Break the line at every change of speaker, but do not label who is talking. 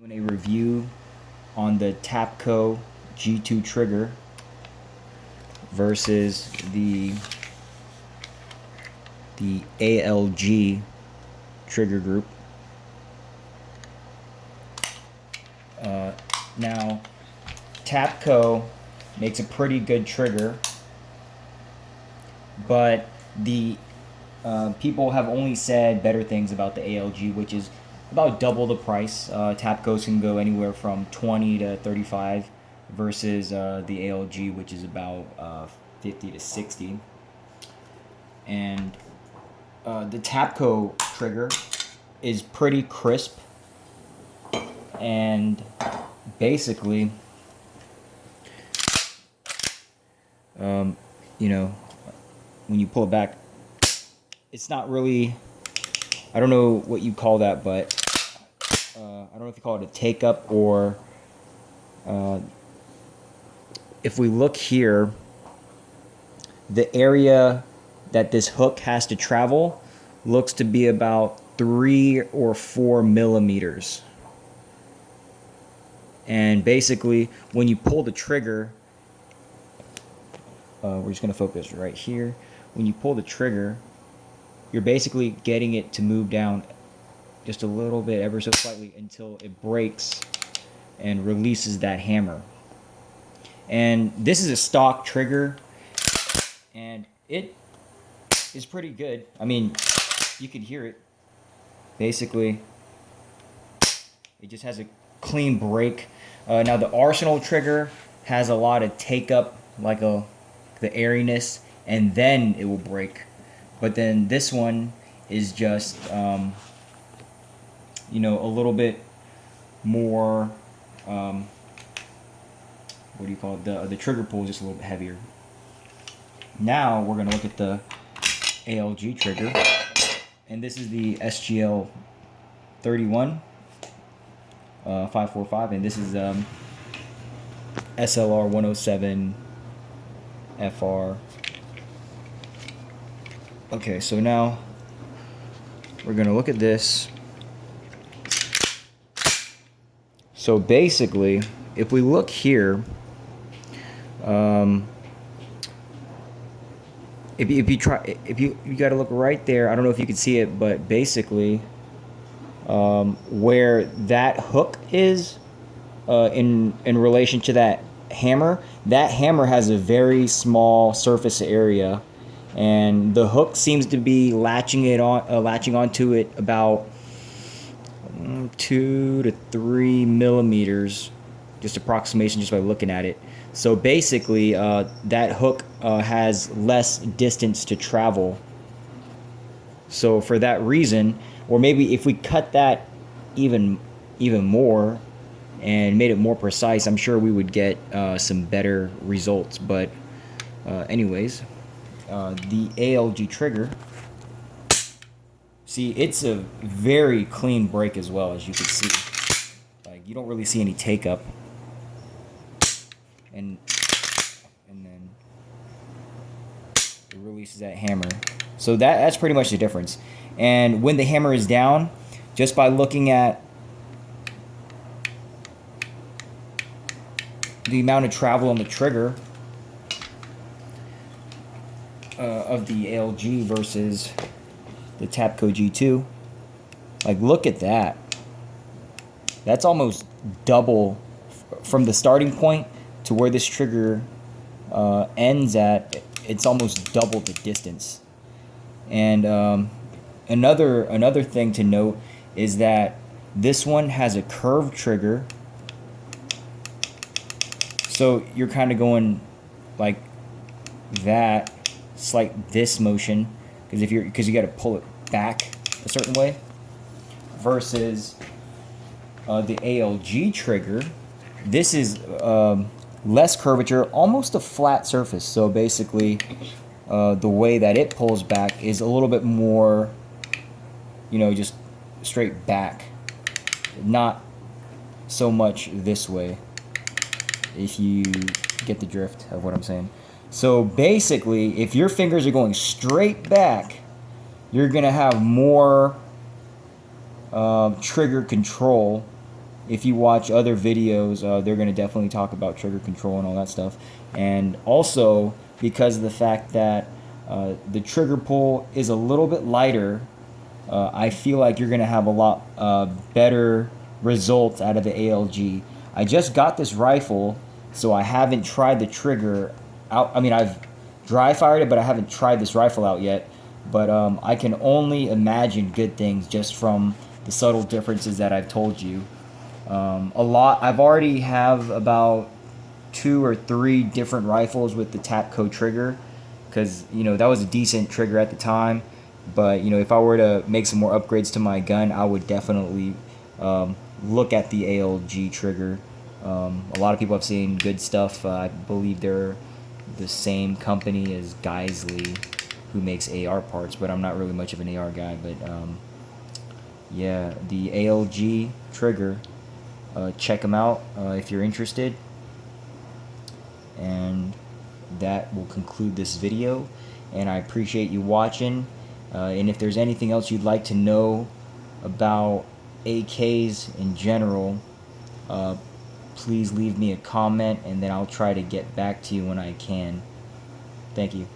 Doing a review on the Tapco G2 trigger versus the ALG trigger group. Now, Tapco makes a pretty good trigger, but the people have only said better things about the ALG, which is about double the price. Tapco's can go anywhere from 20 to 35 versus the ALG, which is about 50 to 60. And the Tapco trigger is pretty crisp, and basically, you know, when you pull it back, it's not really, I don't know what you call that, but I don't know if you call it a take up or if we look here, the area that this hook has to travel looks to be about 3 or 4 millimeters. And basically, when you pull the trigger, we're just going to focus right here. When you pull the trigger, you're basically getting it to move down just a little bit, ever so slightly, until it breaks and releases that hammer. And this is a stock trigger, and it is pretty good. I mean, you can hear it. Basically, it just has a clean break. Now the Arsenal trigger has a lot of take up, like the airiness, and then it will break. But then this one is just, you know, a little bit more, what do you call it? The trigger pull is just a little bit heavier. Now we're going to look at the ALG trigger. And this is the SGL 31 545, and this is SLR 107 FR. Okay, so now we're gonna look at this. So basically, if we look here, if you got to look right there. I don't know if you can see it, but basically, where that hook is in relation to that hammer has a very small surface area, and the hook seems to be latching onto it about 2 to 3 millimeters, just approximation just by looking at it. So basically, that hook has less distance to travel. So for that reason, or maybe if we cut that even more and made it more precise, I'm sure we would get some better results. But anyways, the ALG trigger, see, it's a very clean break as well, as you can see. Like, you don't really see any take up, and then it releases that hammer. So that's pretty much the difference. And when the hammer is down, just by looking at the amount of travel on the trigger of the ALG versus the Tapco G2, like, look at that. That's almost double from the starting point to where this trigger ends at. It's almost double the distance. And another thing to note is that this one has a curved trigger, so you're kind of going like that. It's like this motion, because you got to pull it back a certain way, versus the ALG trigger. This is less curvature, almost a flat surface. So basically, the way that it pulls back is a little bit more, you know, just straight back, not so much this way, if you get the drift of what I'm saying. So basically, if your fingers are going straight back, you're gonna have more trigger control if you watch other videos, they're going to definitely talk about trigger control and all that stuff. And also because of the fact that the trigger pull is a little bit lighter, I feel like you're going to have a lot better results out of the ALG. I just got this rifle, so I haven't tried the trigger out. I mean, I've dry fired it, but I haven't tried this rifle out yet. But I can only imagine good things just from the subtle differences that I've told you. I've already have about 2 or 3 different rifles with the Tapco trigger, because that was a decent trigger at the time. But if I were to make some more upgrades to my gun, I would definitely look at the ALG trigger. A lot of people have seen good stuff. I believe they're the same company as Geisley, who makes AR parts, but I'm not really much of an AR guy. But yeah, the ALG trigger, check them out if you're interested. And that will conclude this video, and I appreciate you watching. And if there's anything else you'd like to know about AKs in general, please leave me a comment, and then I'll try to get back to you when I can. Thank you.